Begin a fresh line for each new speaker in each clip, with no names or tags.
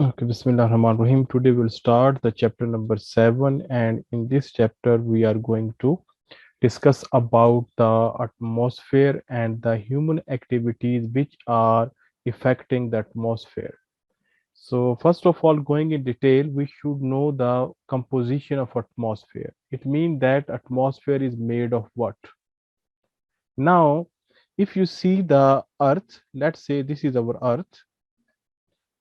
Okay, Bismillah Rahman Rahim. Today we'll start the chapter number 7, and in this chapter we are going to discuss about the atmosphere and the human activities which are affecting the atmosphere. So first of all, going in detail, we should know the composition of atmosphere. It means that atmosphere is made of what? Now, if you see the earth, let's say this is our earth,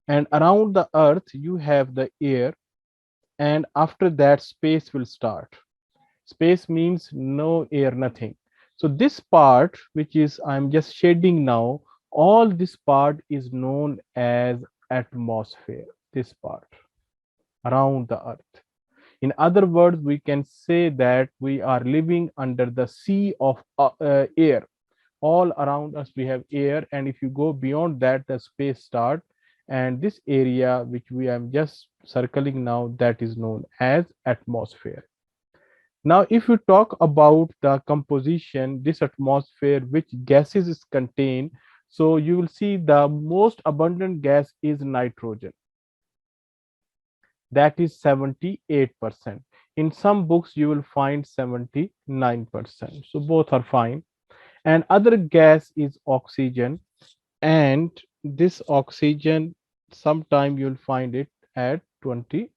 and around the earth you have the air, and after that space will start. Space means no air, nothing. So this part which is I'm just shading now, all this part is known as atmosphere. This part around the earth, in other words, we can say that we are living under the sea of air. All around us we have air, and if you go beyond that, the space start, and this area which we am just circling now, that is known as atmosphere. Now if you talk about the composition, this atmosphere, which gases is contained, so you will see the most abundant gas is nitrogen, that is 78%. In some books you will find 79%, so both are fine. And other gas is oxygen, and this oxygen sometime you'll find it at 22%.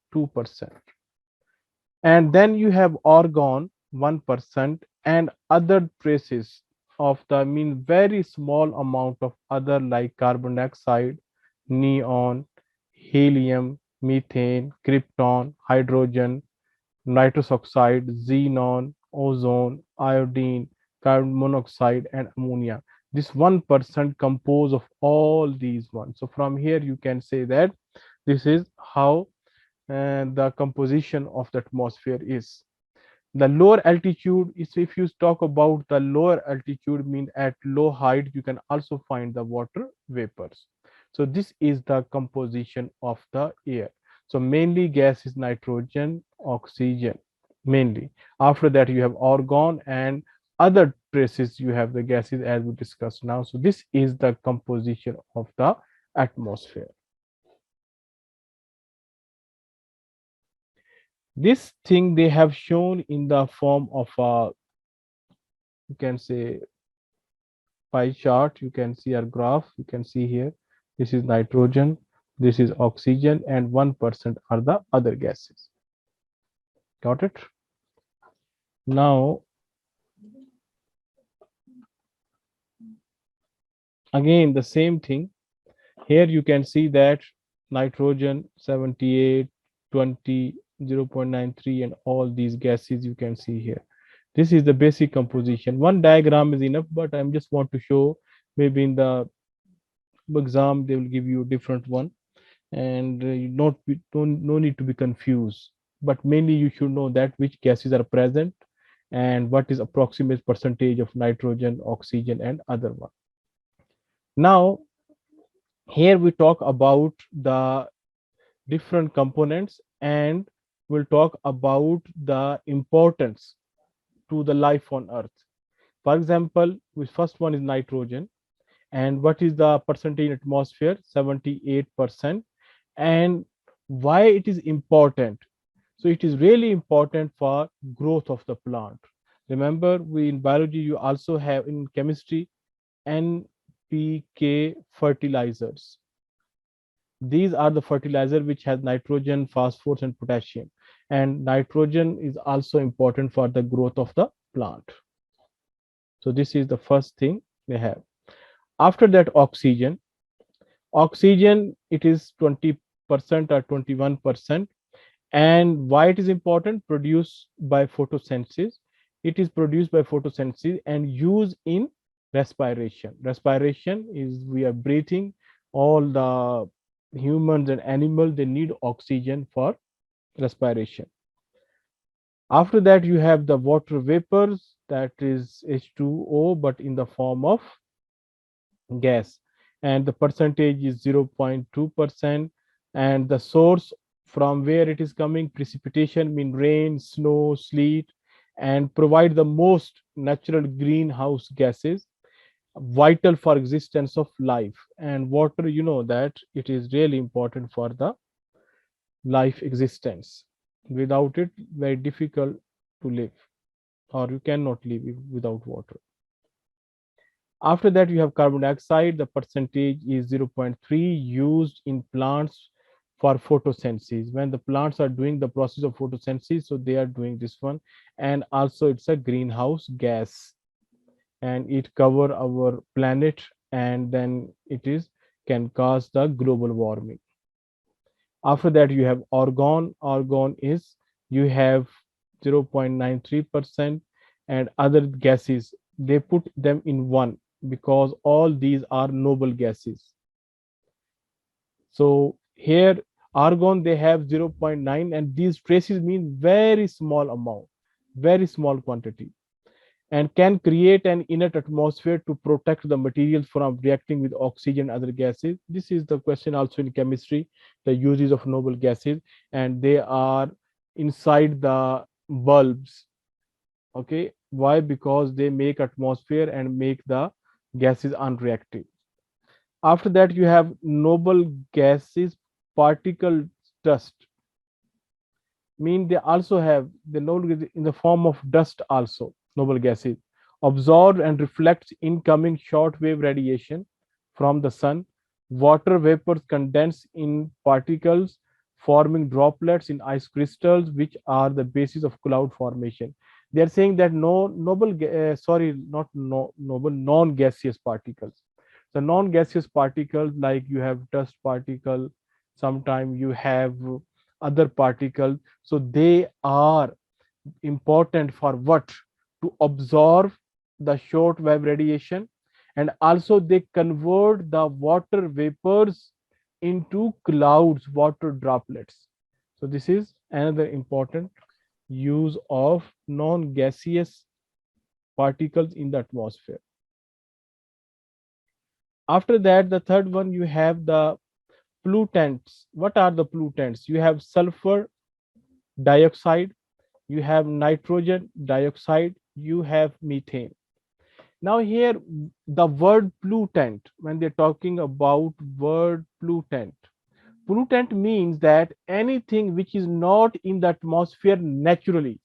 And then you have argon 1%, and other traces of the mean very small amount of other like carbon dioxide, neon, helium, methane, krypton, hydrogen, nitrous oxide, xenon, ozone, iodine, carbon monoxide, and ammonia. This 1% compose of all these ones. So from here you can say that this is how the composition of the atmosphere is. The lower altitude is, if you talk about the lower altitude, mean at low height you can also find the water vapors. So this is the composition of the air. So mainly gas is nitrogen, oxygen, mainly. After that you have argon, and other traces you have the gases as we discussed now. So this is the composition of the atmosphere. This thing they have shown in the form of a, you can say, pie chart. You can see our graph. You can see here, this is nitrogen, this is oxygen, and 1% are the other gases. Got it? Now again the same thing. Here you can see that nitrogen 78, 20, 0.93, and all these gases you can see here. This is the basic composition. One diagram is enough, but I just want to show, maybe in the exam they will give you a different one, and you don't no need to be confused, but mainly you should know that which gases are present and what is approximate percentage of nitrogen, oxygen, and other one. Now here we talk about the different components, and we'll talk about the importance to the life on earth. For example, the first one is nitrogen, and what is the percentage in atmosphere? 78%. And why it is important? So it is really important for growth of the plant. Remember, we in biology you also have in chemistry NPK fertilizers. These are the fertilizer which has nitrogen, phosphorus, and potassium, and nitrogen is also important for the growth of the plant. So this is the first thing they have. After that, oxygen. Oxygen, it is 20% or 21%. And why it is important? Produced by photosynthesis. It is produced by photosynthesis and used in respiration. Respiration is we are breathing. All the humans and animals, they need oxygen for respiration. After that, you have the water vapors, that is H2O, but in the form of gas, and the percentage is 0.2%. And the source from where it is coming, precipitation, mean rain, snow, sleet, and provide the most natural greenhouse gases vital for existence of life. And water, you know that it is really important for the life existence. Without it, very difficult to live, or you cannot live without water. After that, you have carbon dioxide. The percentage is 0.3 used in plants for photosynthesis. When the plants are doing the process of photosynthesis, so they are doing this one. And also it's a greenhouse gas, and it cover our planet, and then it is can cause the global warming. After that, you have argon. Argon is you have 0.93%, and other gases, they put them in one because all these are noble gases. So here argon they have 0.9, and these traces mean very small amount, very small quantity, and can create an inert atmosphere to protect the materials from reacting with oxygen and other gases. This is the question also in chemistry, the uses of noble gases, and they are inside the bulbs. Okay, why? Because they make atmosphere and make the gases unreactive. After that, you have noble gases, particle dust. Mean they also have the noble in the form of dust also, noble gases, absorb and reflects incoming shortwave radiation from the sun. Water vapors condense in particles, forming droplets in ice crystals, which are the basis of cloud formation. They are saying that no noble sorry, not no, noble non-gaseous particles. The non-gaseous particles, like you have dust particle, sometimes you have other particles, so they are important for what? To absorb the short wave radiation, and also they convert the water vapors into clouds, water droplets. So this is another important use of non-gaseous particles in the atmosphere. After that, the third one, you have the pollutants. What are the pollutants? You have sulfur dioxide, you have nitrogen dioxide, you have methane. Now here, the word pollutant, when they're talking about word pollutant, pollutant means that anything which is not in the atmosphere naturally,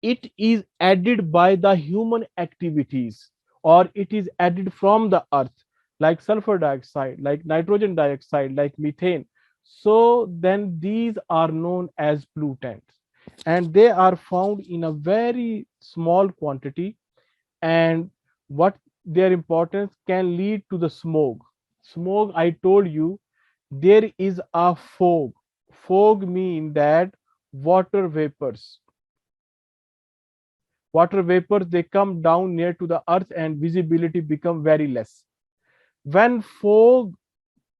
it is added by the human activities, or it is added from the earth, like sulfur dioxide, like nitrogen dioxide, like methane. So then these are known as pollutants, and they are found in a very small quantity, and what their importance can lead to the smog. Smog, I told you, there is a fog. Fog mean that water vapors, water vapors, they come down near to the earth and visibility become very less. When fog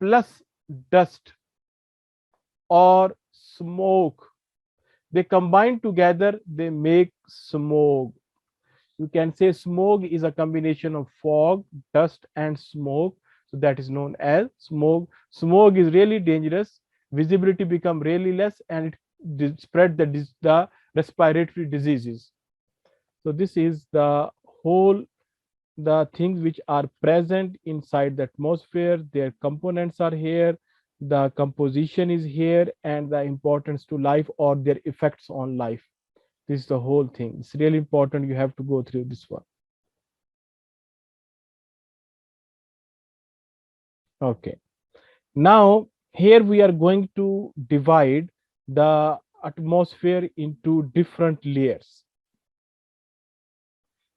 plus dust or smoke, they combine together, they make smoke. You can say smoke is a combination of fog, dust, and smoke. So that is known as smoke. Smoke is really dangerous. Visibility become really less, and it spread the respiratory diseases. So this is the whole, the things which are present inside the atmosphere. Their components are here, the composition is here, and the importance to life or their effects on life. This is the whole thing. It's really important. You have to go through this one. Okay. Now, here we are going to divide the atmosphere into different layers.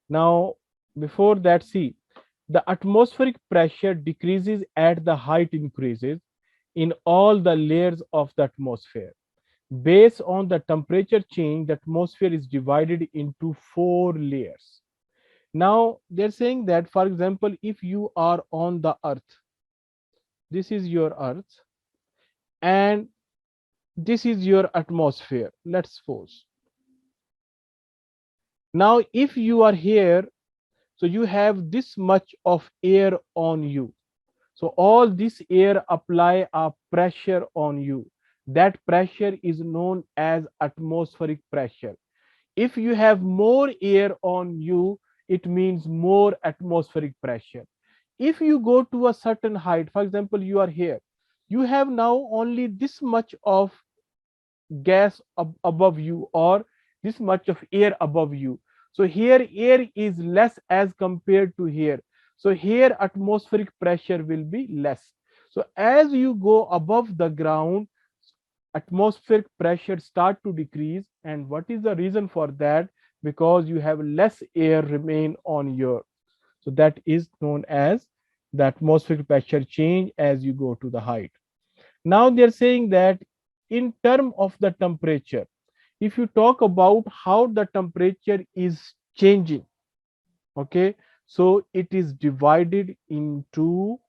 Now, before that, see, the atmospheric pressure decreases as the height increases in all the layers of the atmosphere. Based on the temperature change, the atmosphere is divided into 4 layers. Now, they're saying that, for example, if you are on the earth, this is your earth, and this is your atmosphere, let's suppose. Now, if you are here, so you have this much of air on you. So all this air apply a pressure on you. That pressure is known as atmospheric pressure. If you have more air on you, it means more atmospheric pressure. If you go to a certain height, for example, you are here, you have now only this much of gas above you, or this much of air above you. So here air is less as compared to here. So here atmospheric pressure will be less. So as you go above the ground, atmospheric pressure start to decrease. And what is the reason for that? Because you have less air remain on your, so that is known as the atmospheric pressure change as you go to the height. Now they're saying that in term of the temperature, if you talk about how the temperature is changing, okay, so it is divided into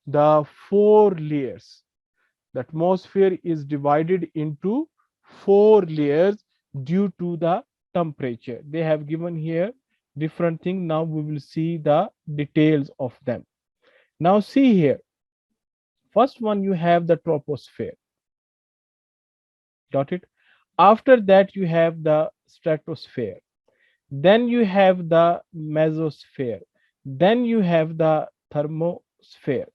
the four layers. The atmosphere is divided into four layers due to the temperature. They have given here different things. Now we will see the details of them. Now see here, first one you have the troposphere. Got it? After that you have the stratosphere. Then you have the mesosphere. Then you have the thermosphere.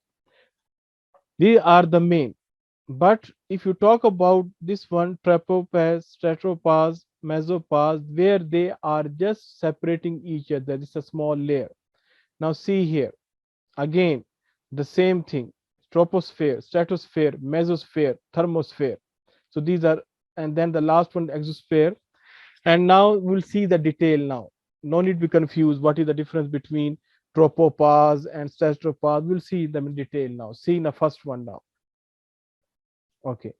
These are the main. But if you talk about this one, tropopause, stratopause, mesopause, where they are just separating each other, it's a small layer. Now see here, again, the same thing, troposphere, stratosphere, mesosphere, thermosphere. So these are, and then the last one, exosphere. And now we'll see the detail now. No need to be confused. What is the difference between tropopause and stratopause? We'll see them in detail now. See the first one now. Okay.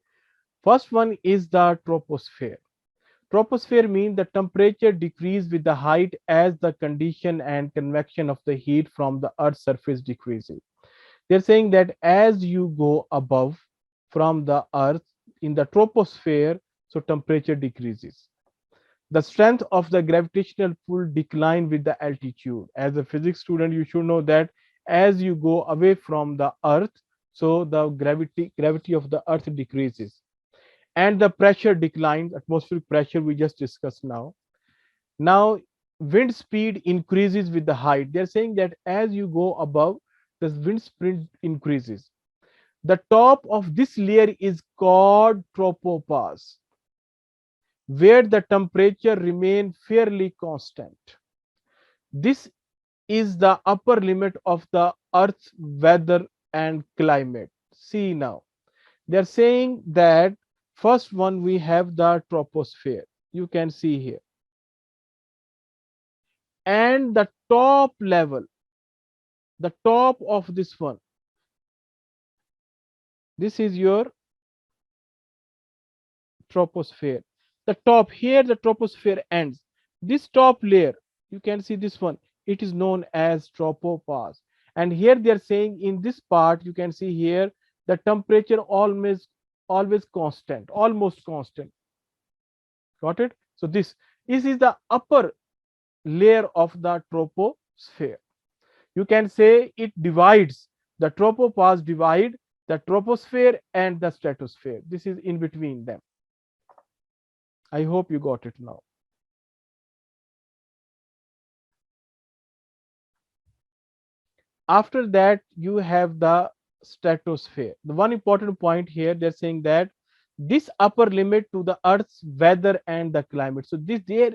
First one is the troposphere. Troposphere means the temperature decrease with the height as the condition and convection of the heat from the Earth's surface decreases. They're saying that as you go above from the Earth in the troposphere, so temperature decreases. The strength of the gravitational pull decline with the altitude. As a physics student, you should know that as you go away from the Earth, so the gravity of the Earth decreases and the pressure declines. Atmospheric pressure we just discussed now. Now wind speed increases with the height. They're saying that as you go above, the wind speed increases. The top of this layer is called tropopause, where the temperature remain fairly constant. This is the upper limit of the Earth's weather and climate. See now, they're saying that first one we have the troposphere. You can see here. And the top level, the top of this one, this is your troposphere. The top here, the troposphere ends. This top layer, you can see this one, it is known as tropopause. And here they are saying in this part, you can see here the temperature always constant, almost constant. Got it? So this is the upper layer of the troposphere. You can say it divides, the tropopause divide the troposphere and the stratosphere. This is in between them. I hope you got it now. After that, you have the stratosphere. The one important point here, they're saying that this upper limit to the Earth's weather and the climate. So this there,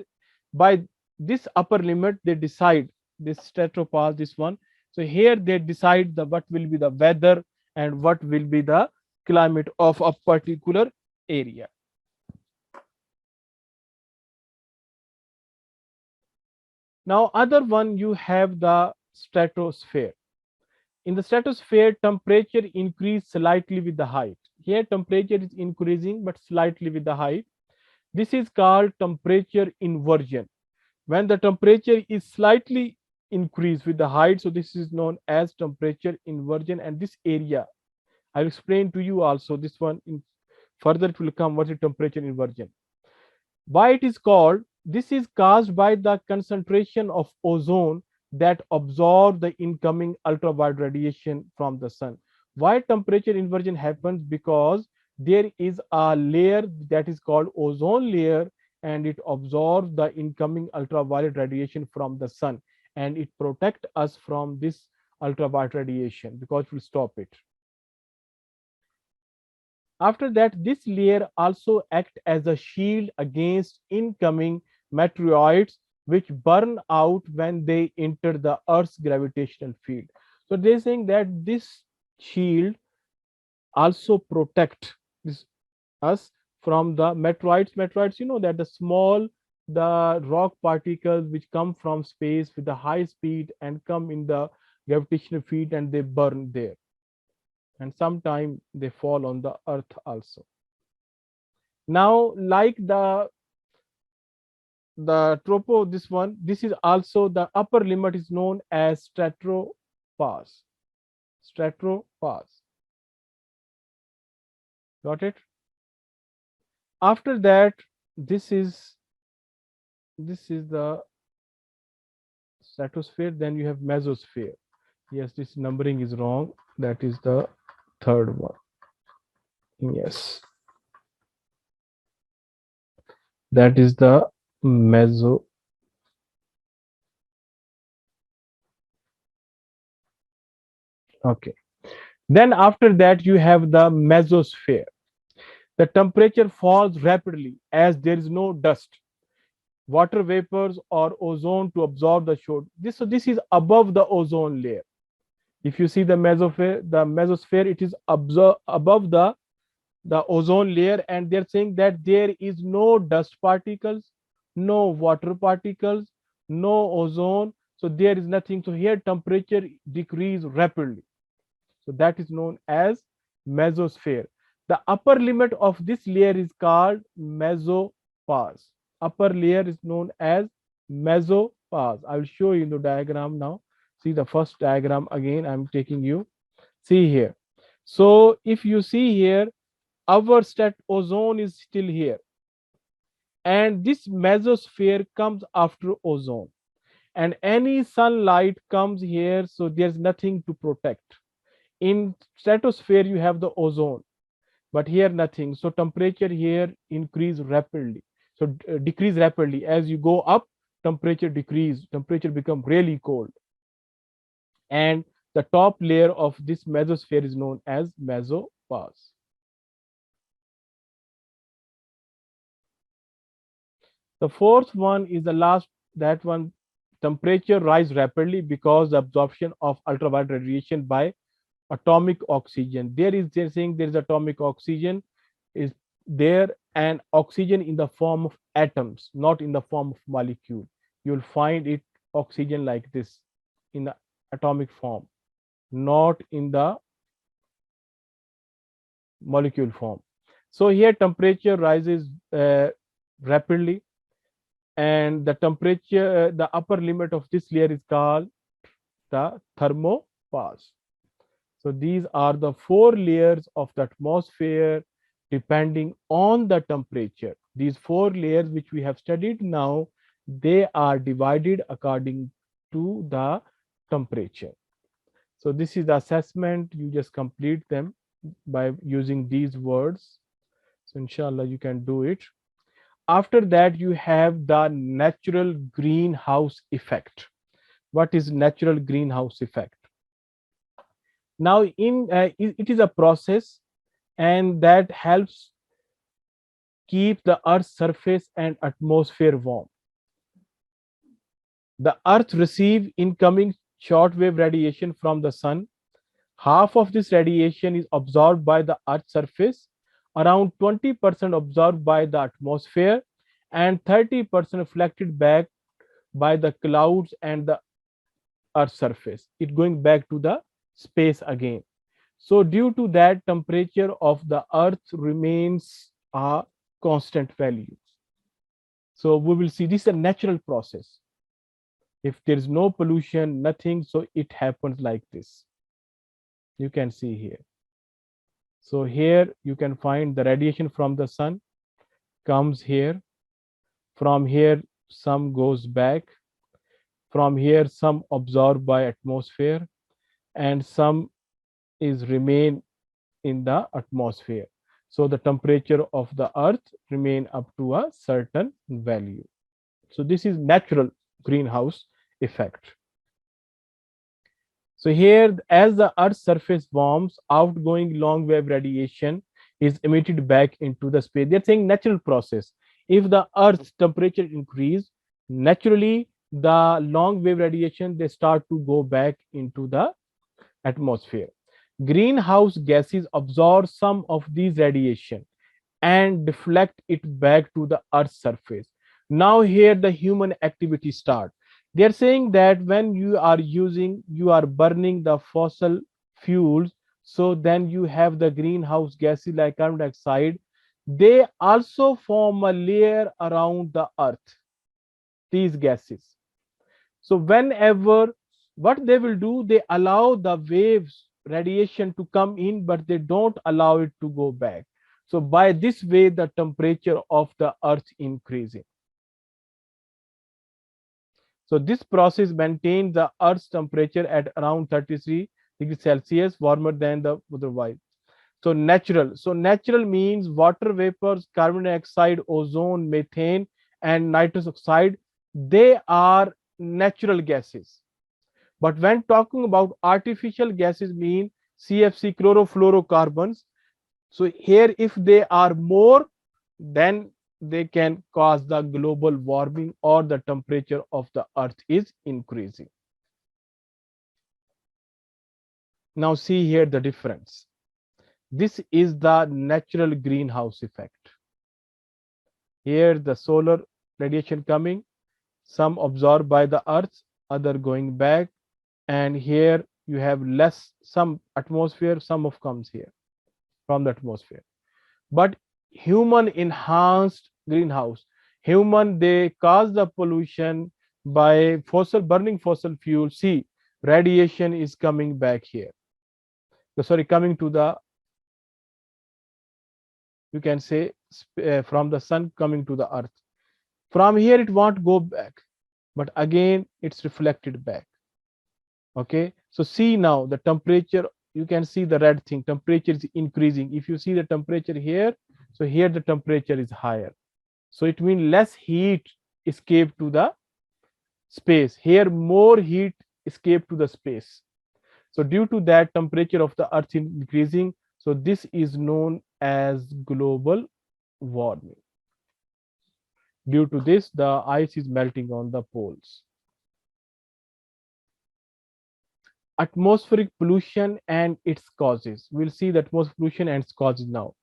by this upper limit, they decide this stratopause, this one. So here they decide the what will be the weather and what will be the climate of a particular area. Now, other one, you have the stratosphere. In the stratosphere, temperature increase slightly with the height. Here, temperature is increasing but slightly with the height. This is called temperature inversion. When the temperature is slightly increased with the height, so this is known as temperature inversion. And this area, I'll explain to you also this one in further it will come what is temperature inversion. Why it is called? This is caused by the concentration of ozone that absorb the incoming ultraviolet radiation from the sun. Why temperature inversion happens? Because there is a layer that is called ozone layer, and it absorbs the incoming ultraviolet radiation from the sun, and it protects us from this ultraviolet radiation because it will stop it. After that, this layer also acts as a shield against incoming meteoroids, which burn out when they enter the Earth's gravitational field. So they're saying that this shield also protect this, us from the meteorites. Meteorites, you know that the small, the rock particles which come from space with a high speed and come in the gravitational field and they burn there. And sometimes they fall on the Earth also. Now, like this one, this is also the upper limit is known as stratopass. Stratopass. Got it? After that, this is the stratosphere. Then you have mesosphere. Yes, this numbering is wrong. That is the third one. Yes, that is the meso. Okay. Then after that, you have the mesosphere. The temperature falls rapidly as there is no dust, water vapors, or ozone to absorb the short. This is above the ozone layer. If you see the mesosphere, it is above the ozone layer, and they're saying that there is no dust particles, no water particles, no ozone. So there is nothing. So here temperature decrease rapidly. So that is known as mesosphere. The upper limit of this layer is called mesopause. Upper layer is known as mesopause. I will show you the diagram now. See the first diagram again. I'm taking you. See here. So if you see here, our stat ozone is still here. And this mesosphere comes after ozone. And any sunlight comes here, so there's nothing to protect. In stratosphere, you have the ozone, but here nothing. So temperature here increase rapidly. So decrease rapidly. As you go up, temperature decrease. Temperature become really cold. And the top layer of this mesosphere is known as mesopause. The fourth one is the last, that one, temperature rise rapidly because the absorption of ultraviolet radiation by atomic oxygen. They're saying there is atomic oxygen is there, and oxygen in the form of atoms, not in the form of molecule. You'll find it oxygen like this in the atomic form, not in the molecule form. So here temperature rises rapidly, and the temperature, the upper limit of this layer is called the thermosphere. So these are the four layers of the atmosphere depending on the temperature. These four layers which we have studied now, they are divided according to the temperature. So this is the assessment. You just complete them by using these words. So inshallah you can do it. After that, you have the natural greenhouse effect. What is natural greenhouse effect? Now, it is a process, and that helps keep the Earth's surface and atmosphere warm. The Earth receives incoming shortwave radiation from the sun. Half of this radiation is absorbed by the Earth's surface, around 20% absorbed by the atmosphere, and 30% reflected back by the clouds and the Earth's surface. It going back to the space again. So due to that, temperature of the Earth remains a constant value. So we will see this is a natural process. If there is no pollution, nothing, so it happens like this. You can see here. So here you can find the radiation from the sun comes here. From here, some goes back. From here, some absorbed by atmosphere, and some is remain in the atmosphere. So the temperature of the Earth remain up to a certain value. So this is natural greenhouse effect. So here, as the Earth's surface warms, outgoing long wave radiation is emitted back into the space. They're saying natural process. If the Earth's temperature increase, naturally the long wave radiation they start to go back into the atmosphere. Greenhouse gases absorb some of these radiation and deflect it back to the Earth's surface. Now here the human activity start. They are saying that when you are burning the fossil fuels, so then you have the greenhouse gases like carbon dioxide. They also form a layer around the Earth, these gases. So whenever what they will do, they allow the waves radiation to come in, but they don't allow it to go back. So by this way, the temperature of the Earth increasing. So this process maintains the Earth's temperature at around 33 degrees Celsius, warmer than the otherwise. So natural. So natural means water vapors, carbon dioxide, ozone, methane, and nitrous oxide. They are natural gases. But when talking about artificial gases mean CFC, chlorofluorocarbons. So here, if they are more, then they can cause the global warming or the temperature of the Earth is increasing. Now see here the difference. This is the natural greenhouse effect. Here the solar radiation coming, some absorbed by the Earth, other going back, and here you have less, some atmosphere, some of comes here from the atmosphere. But human enhanced greenhouse, human they cause the pollution by burning fossil fuel. See, radiation is coming back here. Sorry, coming to the, you can say from the sun coming to the Earth. From here it won't go back, but again it's reflected back. Okay, so see now the temperature, you can see the red thing, temperature is increasing. If you see the temperature here, so here the temperature is higher, so it means less heat escape to the space. Here more heat escape to the space. So due to that, temperature of the Earth is increasing. So this is known as global warming. Due to this, the ice is melting on the poles. Atmospheric pollution and its causes. We'll see the atmospheric pollution and its causes now.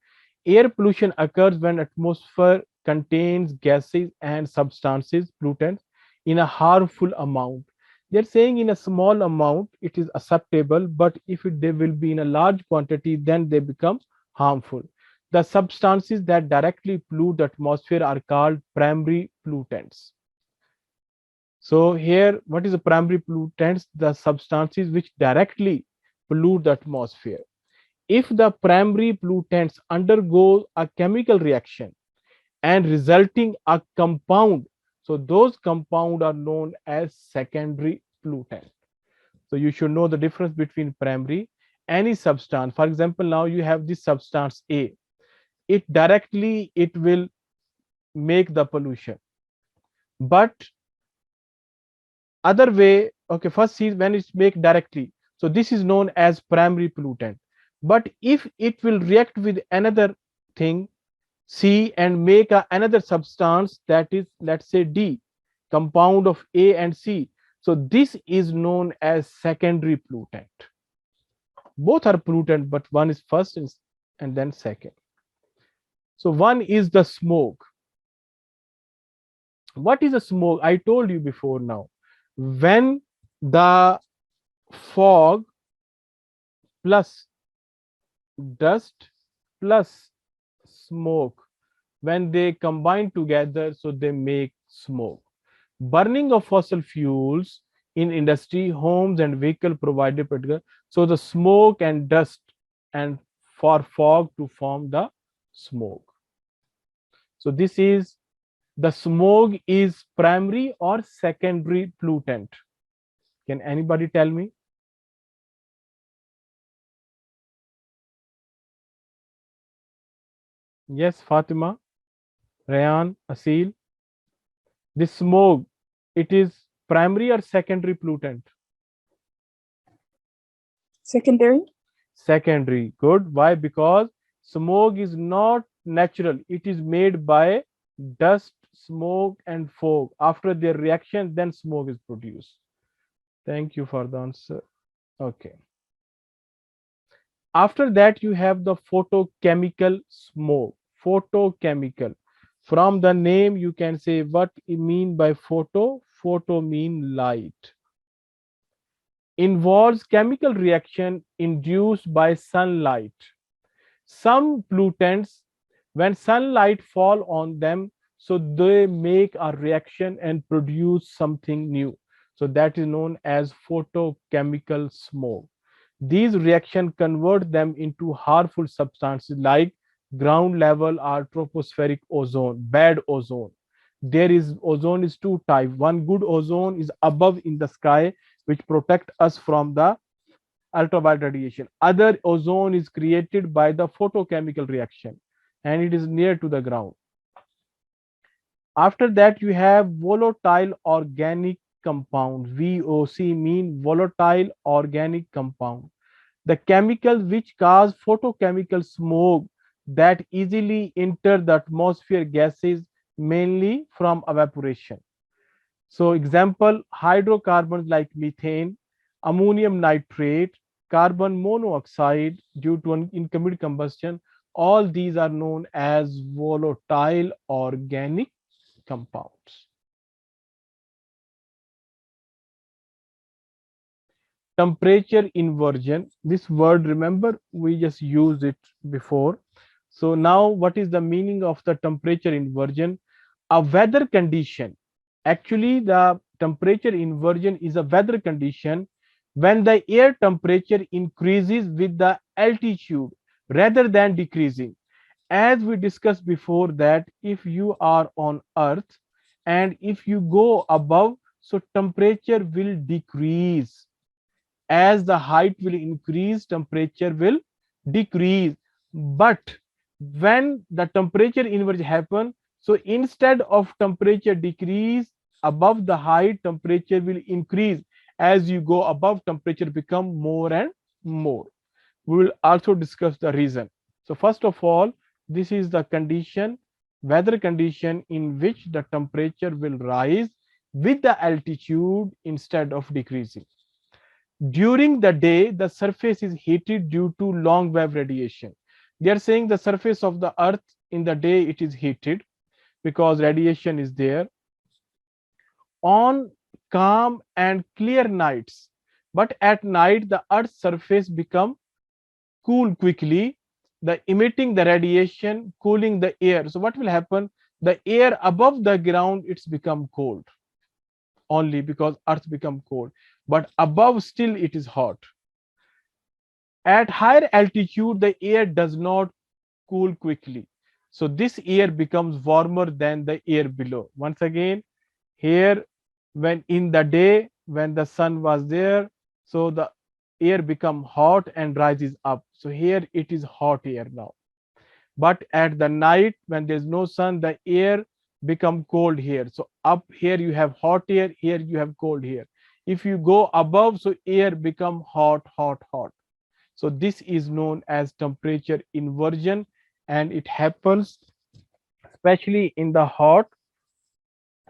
Air pollution occurs when atmosphere contains gases and substances, pollutants, in a harmful amount. They're saying in a small amount it is acceptable, but if they will be in a large quantity, then they become harmful. The substances that directly pollute the atmosphere are called primary pollutants. So here, what is the primary pollutants? The substances which directly pollute the atmosphere. If the primary pollutants undergo a chemical reaction and resulting a compound, so those compounds are known as secondary pollutant. So you should know the difference between primary. Any substance, for example, now you have this substance A, it directly it will make the pollution, but other way, okay, first see when it's make directly, so this is known as primary pollutant. But if it will react with another thing C and make another substance, that is, let's say D, compound of A and C, so this is known as secondary pollutant. Both are pollutant, but one is first and then second. So one is the smog. What is a smog? I told you before now. When the fog plus dust plus smoke, when they combine together, so they make smoke. Burning of fossil fuels in industry, homes, and vehicle provided particular. So the smoke and dust and for fog to form the smoke. So this is the smog is primary or secondary pollutant. Can anybody tell me? Yes, Fatima, Rayan, Asil. This smog, it is primary or secondary pollutant?
Secondary.
Secondary. Good. Why? Because Smog is not natural. It is made by dust, smoke, and fog. After their reaction, then smoke is produced. Thank you for the answer. Okay. After that, you have the photochemical smoke. Photochemical. From the name, you can say what it mean by photo. Photo mean light. Involves chemical reaction induced by sunlight. Some pollutants, when sunlight fall on them, so they make a reaction and produce something new. So that is known as photochemical smoke. These reactions convert them into harmful substances like ground level or tropospheric ozone, bad ozone. There is ozone is two types. One good ozone is above in the sky, which protect us from the ultraviolet radiation. Other ozone is created by the photochemical reaction and it is near to the ground. After that, you have volatile organic compound. VOC mean volatile organic compound. The chemicals which cause photochemical smoke that easily enter the atmosphere gases mainly from evaporation. So example, hydrocarbons like methane, ammonium nitrate, carbon monoxide due to an incomplete combustion, all these are known as volatile organic compounds. Temperature inversion, this word, remember, we just used it before. So now what is the meaning of the temperature inversion? A weather condition. Actually, the temperature inversion is a weather condition when the air temperature increases with the altitude rather than decreasing. As we discussed before, that if you are on earth and if you go above, so temperature will decrease. As the height will increase, temperature will decrease. But when the temperature inversion happen, so instead of temperature decrease above the height, temperature will increase. As you go above, temperature become more and more. We will also discuss the reason. So first of all, this is the condition, weather condition in which the temperature will rise with the altitude instead of decreasing. During the day, the surface is heated due to long wave radiation. They are saying the surface of the earth in the day it is heated because radiation is there. On calm and clear nights, but at night the earth's surface become cool quickly, the emitting the radiation, cooling the air. So what will happen? The air above the ground it's become cold only because earth become cold, but above still it is hot. At higher altitude, the air does not cool quickly. So this air becomes warmer than the air below. Once again, here, when in the day, when the sun was there, so the air become hot and rises up. So here it is hot air now. But at the night, when there's no sun, the air become cold here. So up here you have hot air, here you have cold air. If you go above, so air become hot, hot, hot. So this is known as temperature inversion, and it happens especially in the hot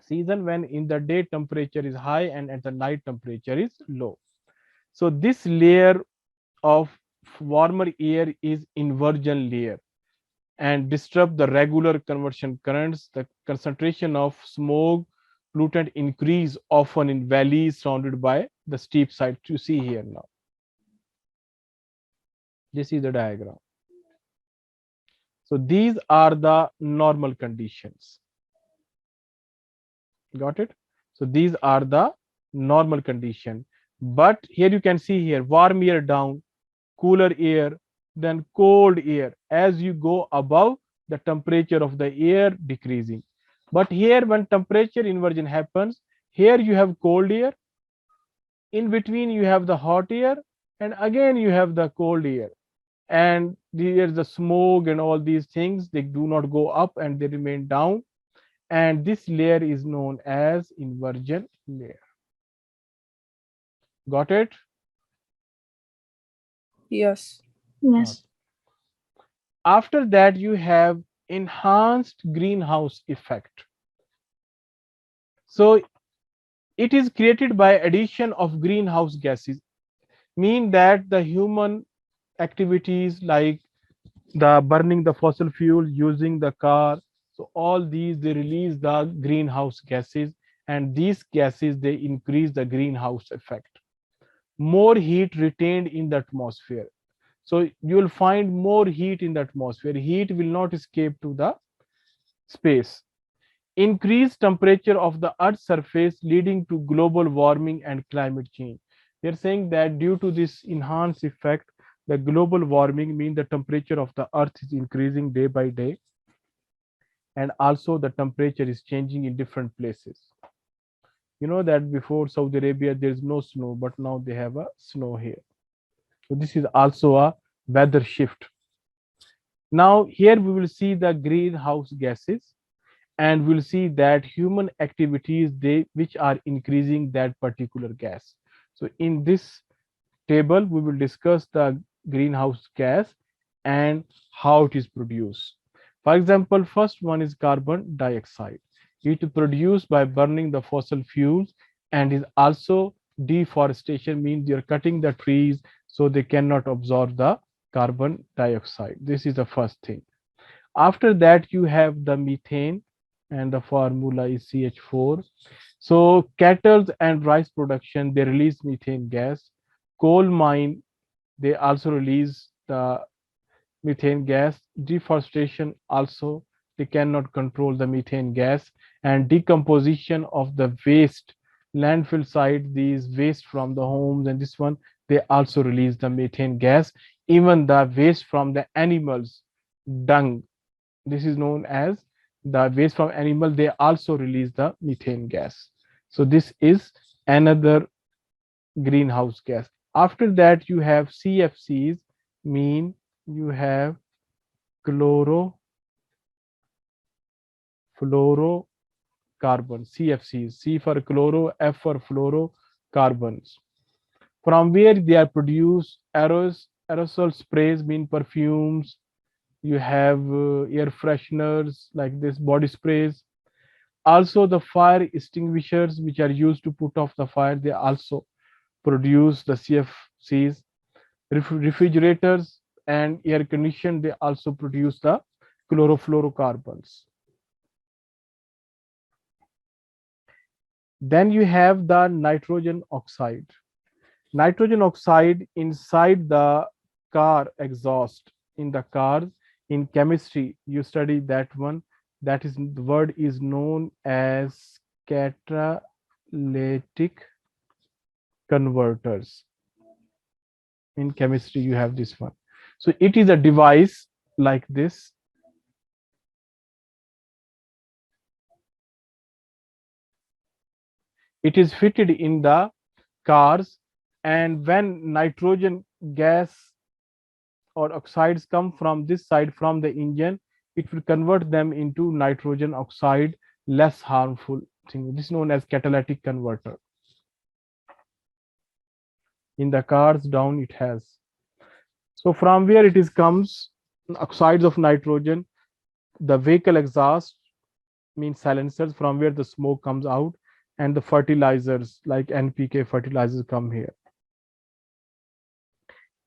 season when in the day temperature is high and at the night temperature is low. So this layer of warmer air is inversion layer and disrupt the regular conversion currents. The concentration of smog pollutant increase often in valleys surrounded by the steep side. You see here now. This is the diagram. So these are the normal conditions. Got it? So these are the normal condition. But here you can see here warm air down, cooler air, then cold air. As you go above, the temperature of the air decreasing. But here when temperature inversion happens, here you have cold air, in between you have the hot air, and again you have the cold air. And there's the smoke and all these things, they do not go up and they remain down. And this layer is known as inversion layer. Got it?
Yes.
Yes.
After that, you have enhanced greenhouse effect. So it is created by addition of greenhouse gases, mean that the human activities like the burning the fossil fuel, using the car, so all these they release the greenhouse gases, and these gases they increase the greenhouse effect. More heat retained in the atmosphere. So you will find more heat in the atmosphere. Heat will not escape to the space. Increased temperature of the Earth's surface leading to global warming and climate change. They are saying that due to this enhanced effect, the global warming means the temperature of the Earth is increasing day by day, and also the temperature is changing in different places. You know that before Saudi Arabia there is no snow, but now they have a snow here. So this is also a weather shift. Now here we will see the greenhouse gases, and we'll see that human activities they which are increasing that particular gas. So in this table we will discuss the greenhouse gas and how it is produced. For example, first one is carbon dioxide. It is produced by burning the fossil fuels, and is also deforestation, means you're cutting the trees so they cannot absorb the carbon dioxide. This is the first thing. After that, you have the methane, and the formula is CH4. So cattle and rice production, they release methane gas. Coal mine, they also release the methane gas. Deforestation also, they cannot control the methane gas. And decomposition of the waste, landfill site, these waste from the homes and this one, they also release the methane gas. Even the waste from the animals, dung, this is known as the waste from animal, they also release the methane gas. So this is another greenhouse gas. After that you have CFCs, mean you have chlorofluorocarbon, CFCs, C for chloro, F for fluorocarbons. From where they are produced, aerosol sprays, mean perfumes, you have air fresheners like this, body sprays. Also the fire extinguishers which are used to put off the fire, they also produce the CFCs. Refrigerators and air condition, they also produce the chlorofluorocarbons. Then you have the nitrogen oxide. Nitrogen oxide inside the car exhaust, in the cars, in chemistry you study that one, that is the word is known as catalytic converters. In chemistry you have this one. So it is a device like this. It is fitted in the cars, and when nitrogen gas or oxides come from this side from the engine, it will convert them into nitrogen oxide, less harmful thing. This is known as catalytic converter. In the cars down it has. So from where it is comes, oxides of nitrogen, the vehicle exhaust, means silencers, from where the smoke comes out, and the fertilizers like NPK fertilizers come here.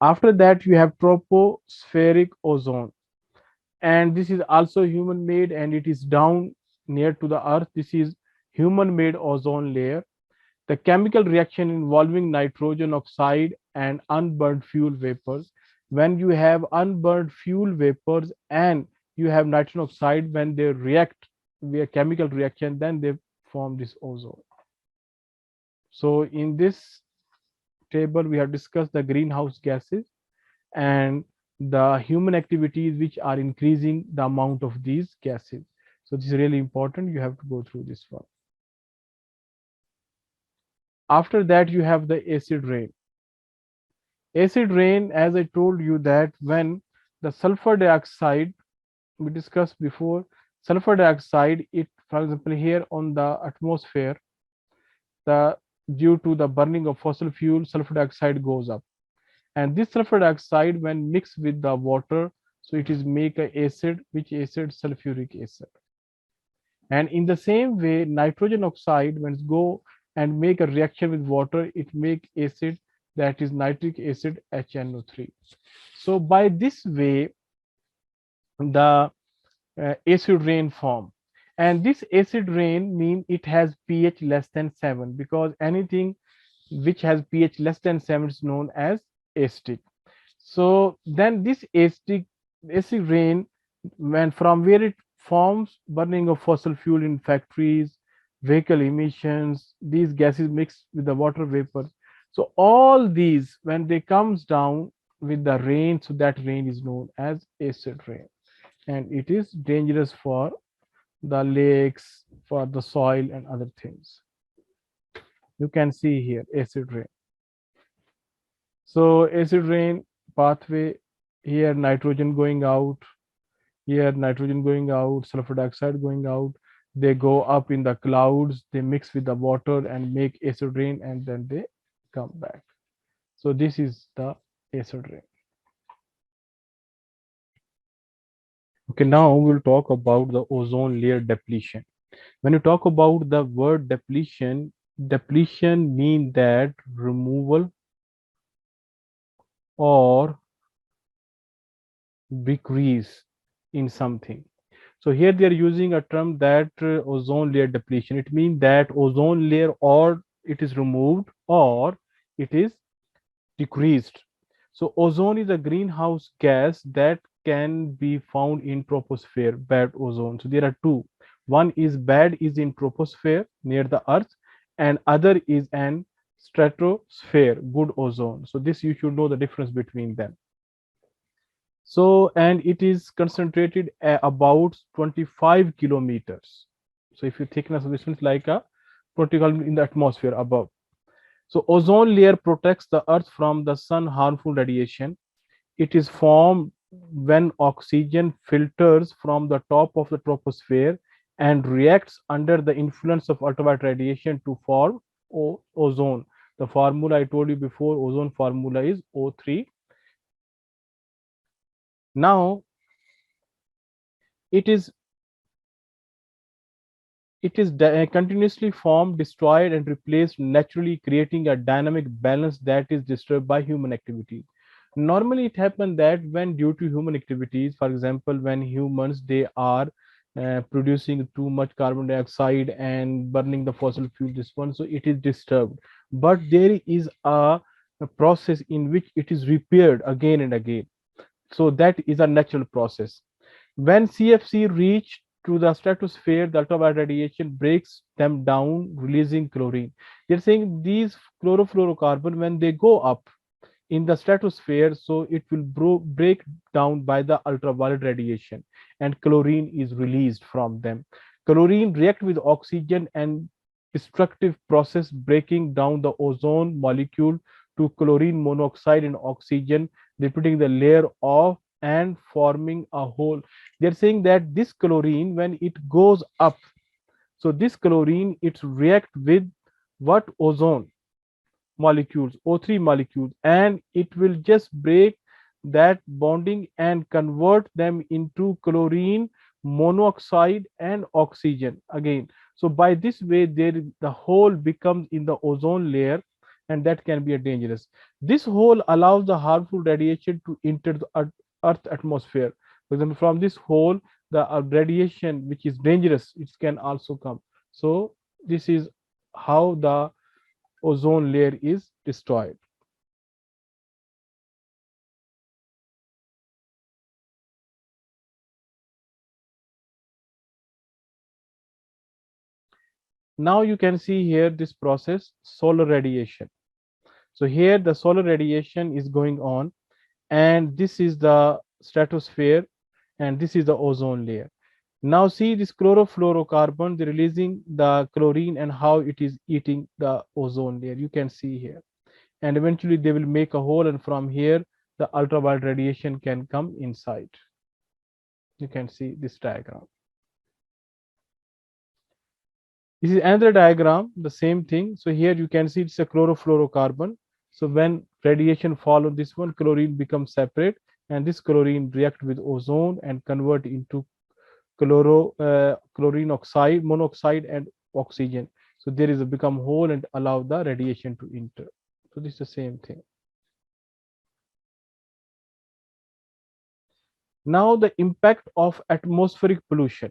After that you have tropospheric ozone, and this is also human made, and it is down near to the earth. This is human made ozone layer. The chemical reaction involving nitrogen oxide and unburned fuel vapors. When you have unburned fuel vapors and you have nitrogen oxide, when they react via chemical reaction, then they form this ozone. So in this table we have discussed the greenhouse gases and the human activities which are increasing the amount of these gases. So this is really important, you have to go through this one. After that you have the acid rain. Acid rain, as I told you, that when the sulfur dioxide, we discussed before, sulfur dioxide, it, for example, here on the atmosphere, the due to the burning of fossil fuel, sulfur dioxide goes up. And this sulfur dioxide, when mixed with the water, So it is make a acid, which acid? Sulfuric acid. And in the same way, nitrogen oxide, when it go and make a reaction with water, it make acid, that is nitric acid, HNO3. So by this way, the acid rain form. And this acid rain mean it has pH less than 7, because anything which has pH less than 7 is known as acidic. So then this acid rain, when from where it forms, burning of fossil fuel in factories, vehicle emissions, these gases mixed with the water vapor. So all these, when they comes down with the rain, so that rain is known as acid rain, and it is dangerous for the lakes, for the soil and other things. You can see here acid rain. So acid rain pathway, here nitrogen going out, here nitrogen going out, sulfur dioxide going out. They go up in the clouds, they mix with the water and make acid rain, and then they come back. So this is the acid rain. Okay, now we'll talk about the ozone layer depletion. When you talk about the word depletion, depletion means that removal or decrease in something. So here they are using a term that ozone layer depletion. It means that ozone layer or it is removed or it is decreased. So ozone is a greenhouse gas that can be found in troposphere, bad ozone. So there are two. One is bad is in troposphere near the earth, and other is an stratosphere, good ozone. So this you should know the difference between them. So, and it is concentrated at about 25 kilometers. So if you thickness of this is like a 20 in the atmosphere above. So ozone layer protects the earth from the sun harmful radiation. It is formed when oxygen filters from the top of the troposphere and reacts under the influence of ultraviolet radiation to form ozone. The formula I told you before, ozone formula is O3. Now it is continuously formed, destroyed, and replaced naturally, creating a dynamic balance that is disturbed by human activities. Normally, it happens that when due to human activities, for example, when humans they are producing too much carbon dioxide and burning the fossil fuel, this one, so it is disturbed. But there is a process in which it is repaired again and again. So that is a natural process. When CFC reach to the stratosphere, the ultraviolet radiation breaks them down, releasing chlorine. They're saying these chlorofluorocarbon, when they go up in the stratosphere, so it will break down by the ultraviolet radiation, and chlorine is released from them. Chlorine react with oxygen and destructive process, breaking down the ozone molecule to chlorine monoxide and oxygen, repeating the layer of and forming a hole. They're saying that this chlorine, when it goes up, so this chlorine it react with what? Ozone molecules, O3 molecules, and it will just break that bonding and convert them into chlorine monoxide and oxygen again. So by this way, the hole becomes in the ozone layer, and that can be a dangerous. This hole allows the harmful radiation to enter the earth atmosphere. For example, from this hole, the radiation which is dangerous, it can also come. So this is how the ozone layer is destroyed. Now you can see here this process, solar radiation. So here the solar radiation is going on, and this is the stratosphere, and this is the ozone layer. Now see this chlorofluorocarbon, they're releasing the chlorine and how it is eating the ozone layer. You can see here. And eventually they will make a hole, and from here the ultraviolet radiation can come inside. You can see this diagram. This is another diagram, the same thing. So here you can see it's a chlorofluorocarbon. So when radiation fall on this one, chlorine becomes separate, and this chlorine react with ozone and convert into chlorine oxide, monoxide, and oxygen. So there is a become hole and allow the radiation to enter. So this is the same thing. Now the impact of atmospheric pollution.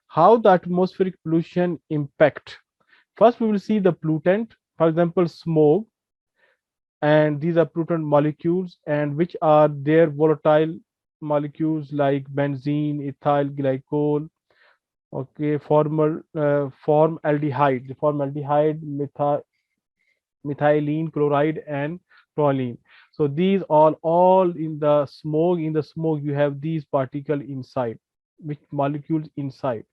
How the atmospheric pollution impact? First, we will see the pollutant, for example, smog, and these are pollutant molecules, and which are their volatile molecules like benzene, ethyl glycol, okay, formaldehyde, the formaldehyde, methylene chloride, and toluene. So these all in the smoke. In the smoke, you have these particle inside, which molecules inside.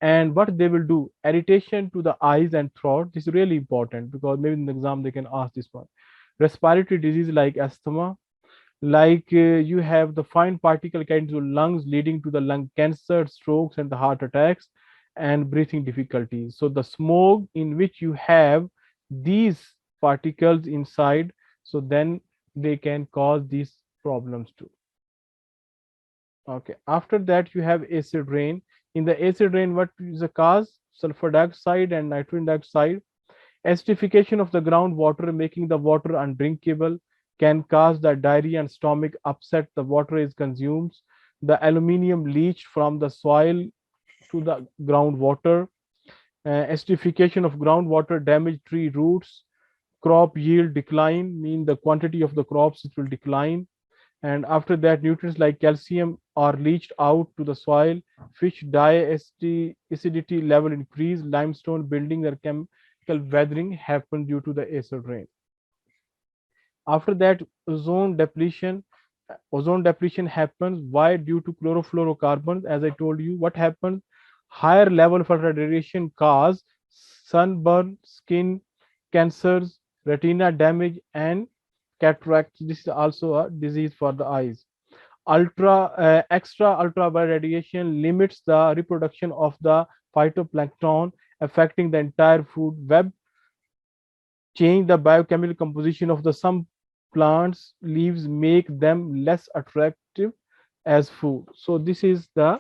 And what they will do, irritation to the eyes and throat. This is really important because maybe in the exam they can ask this one. Respiratory disease like asthma, like you have the fine particle get into lungs, leading to the lung cancer, strokes, and the heart attacks, and breathing difficulties. So the smoke in which you have these particles inside, so then they can cause these problems too. Okay, after that you have acid rain. In the acid rain, what is the cause? Sulfur dioxide and nitrogen dioxide. Acidification of the groundwater, making the water undrinkable, can cause the diarrhea and stomach upset. The water is consumed. The aluminium leached from the soil to the groundwater. Acidification of groundwater damage tree roots. Crop yield decline, mean the quantity of the crops it will decline. And after that, nutrients like calcium are leached out to the soil. Fish die, acidity level increase. Limestone building their chemical weathering happen due to the acid rain. After that, ozone depletion happens. Why? Due to chlorofluorocarbons. As I told you, what happens? Higher level of radiation cause sunburn, skin cancers, retina damage, and cataract. This is also a disease for the eyes. Extra ultraviolet radiation limits the reproduction of the phytoplankton, affecting the entire food web. Change the biochemical composition of the some plants leaves, make them less attractive as food. So this is the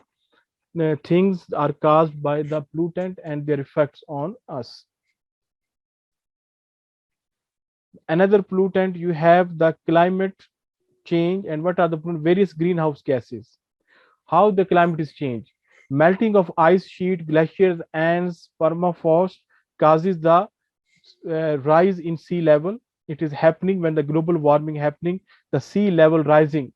things are caused by the pollutant and their effects on us. Another pollutant, you have the climate change. And what are the various greenhouse gases? How the climate is changed? Melting of ice sheet, glaciers, and permafrost causes the rise in sea level. It is happening when the global warming happening, the sea level rising.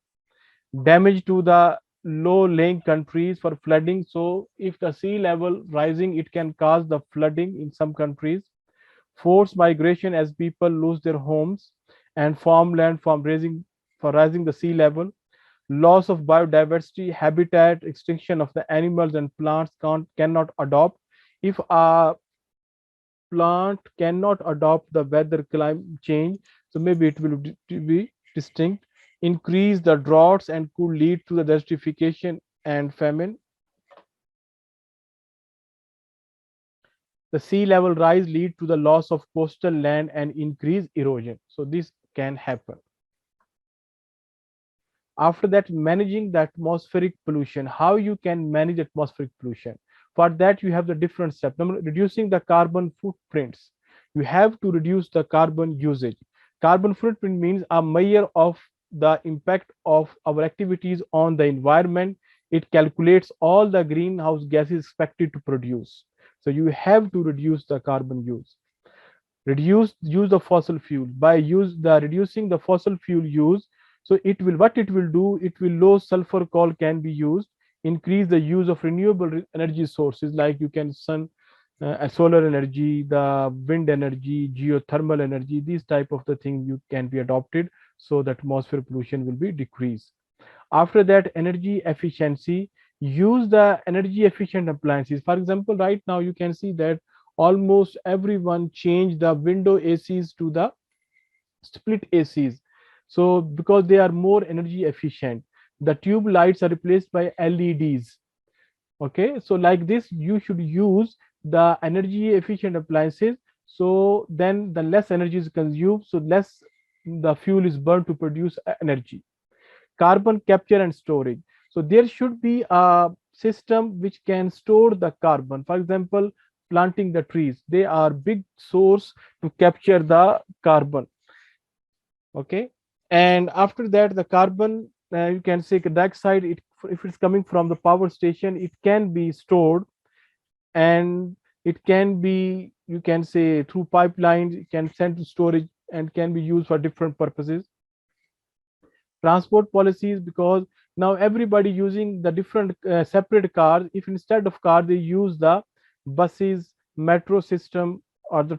Damage to the low-lying countries for flooding. So if the sea level rising, it can cause the flooding in some countries. Forced migration as people lose their homes and farmland from rising the sea level. Loss of biodiversity, habitat, extinction of the animals and plants cannot adopt. If a plant cannot adopt the weather climate change, so maybe it will be distinct. Increase the droughts and could lead to the desertification and famine. The sea level rise lead to the loss of coastal land and increase erosion. So this can happen. After that, managing the atmospheric pollution. How you can manage atmospheric pollution? For that, you have the different steps. Number, reducing the carbon footprints. You have to reduce the carbon usage. Carbon footprint means a measure of the impact of our activities on the environment. It calculates all the greenhouse gases expected to produce. So you have to reduce the carbon use. Reduce use of fossil fuel. By reducing the fossil fuel use, so it will, what it will do, it will low sulfur coal can be used. Increase the use of renewable energy sources like you can solar energy, the wind energy, geothermal energy. These type of the things you can be adopted, so that atmosphere pollution will be decreased. After that, energy efficiency. Use the energy efficient appliances. For example, right now you can see that almost everyone changed the window ACs to the split ACs. So because they are more energy efficient, the tube lights are replaced by LEDs. Okay, so like this, you should use the energy efficient appliances. So then the less energy is consumed, so less the fuel is burned to produce energy. carbon capture and storage. So there should be a system which can store the carbon. For example, planting the trees, they are big source to capture the carbon. Okay, and after that the carbon, you can say dioxide, it, if it's coming from the power station, it can be stored, and it can be, you can say, through pipelines, it can send to storage and can be used for different purposes. Transport policies, because now everybody using the different separate cars, if instead of car they use the buses, metro system, or the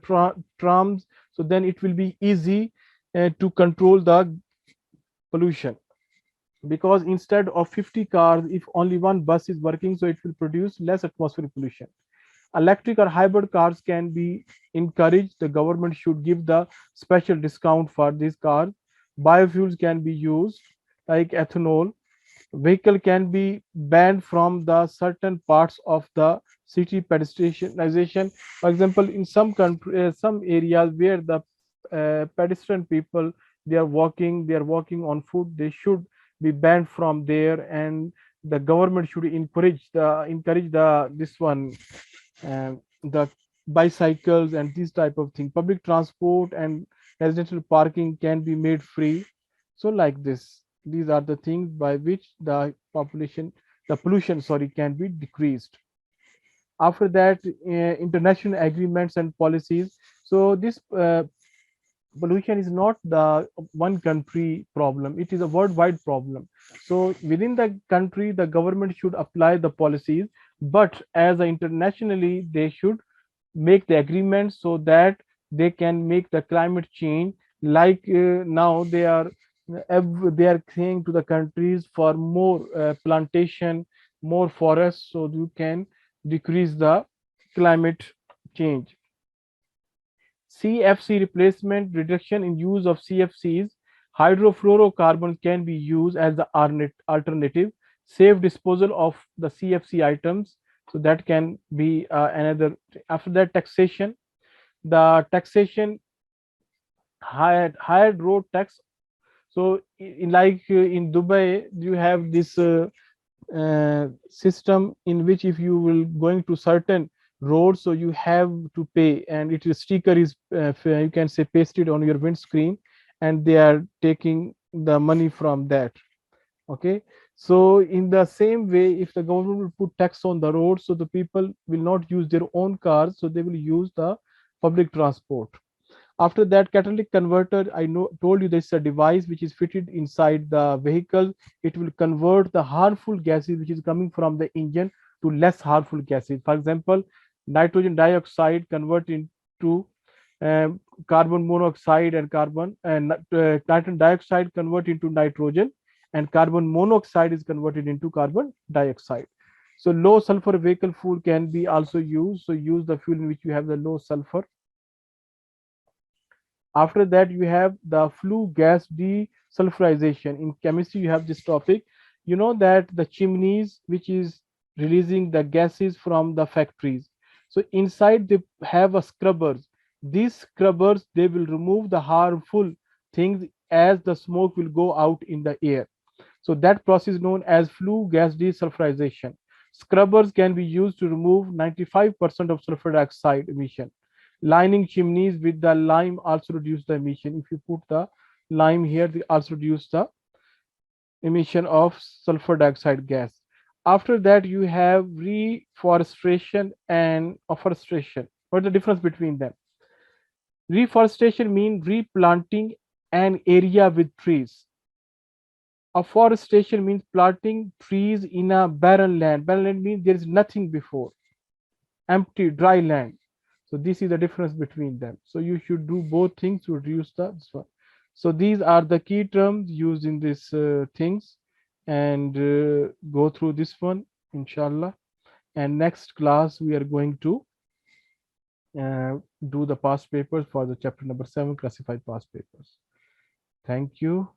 trams, so then it will be easy to control the pollution, because instead of 50 cars, if only one bus is working, so it will produce less atmospheric pollution. Electric or hybrid cars can be encouraged. The government should give the special discount for these cars. Biofuels can be used, like ethanol. Vehicle can be banned from the certain parts of the city pedestrianization. For example, in some country, some areas where the pedestrian people, they are walking on foot, they should be banned from there, and the government should encourage the this one, the bicycles and these type of thing. Public transport and residential parking can be made free. So like this, these are the things by which the pollution, sorry, can be decreased. After that, international agreements and policies. So this pollution is not the one country problem, it is a worldwide problem. So within the country the government should apply the policies, but as internationally they should make the agreement so that they can make the climate change. Like now they are saying to the countries for more plantation, more forests, so you can decrease the climate change. CFC replacement, reduction in use of CFCs. Hydrofluorocarbons can be used as the alternative. Safe disposal of the CFC items, so that can be another. After that, taxation. The taxation, higher road tax. So like in Dubai, you have this system in which if you will going to certain roads, so you have to pay, and it is sticker is you can say pasted on your windscreen, and they are taking the money from that. Okay, so in the same way, if the government will put tax on the road, so the people will not use their own cars, so they will use the public transport. After that, catalytic converter, I told you this is a device which is fitted inside the vehicle. It will convert the harmful gases which is coming from the engine to less harmful gases. For example, nitrogen dioxide convert into carbon monoxide, and nitrogen dioxide convert into nitrogen, and carbon monoxide is converted into carbon dioxide. So low sulfur vehicle fuel can be also used. So use the fuel in which you have the low sulfur. After that, you have the flue gas desulfurization. In chemistry, you have this topic. You know that the chimneys, which is releasing the gases from the factories. So inside they have a scrubbers. These scrubbers, they will remove the harmful things as the smoke will go out in the air. So that process is known as flue gas desulfurization. Scrubbers can be used to remove 95% of sulfur dioxide emission. Lining chimneys with the lime also reduce the emission. If you put the lime here, they also reduce the emission of sulfur dioxide gas. After that, you have reforestation and afforestation. What is the difference between them? Reforestation means replanting an area with trees. Afforestation means planting trees in a barren land. Barren land means there is nothing before, empty, dry land. So this is the difference between them. So you should do both things to reduce this one. So these are the key terms used in these things, and go through this one, inshallah. And next class we are going to do the past papers for the chapter number 7, classified past papers. Thank you.